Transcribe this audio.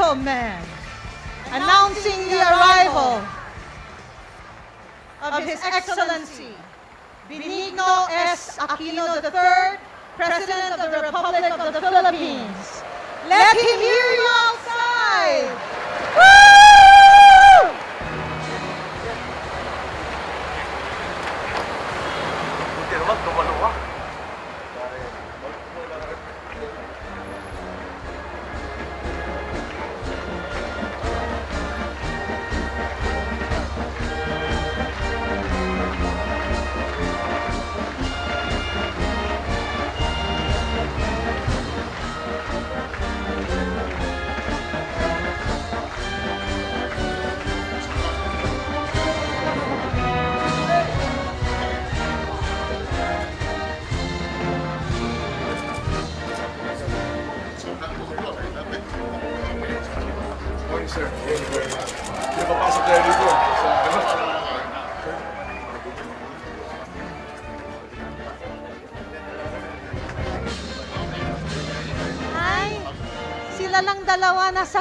gentlemen, announcing the arrival of His Excellency Benigno S. Aquino III, President of the Republic of the Philippines. Let him hear you outside! Woo! Hindi naman, tumaluwa. Morning, sir. Hindi pa pasok tayo dito. Ay, sila lang dalawa nasa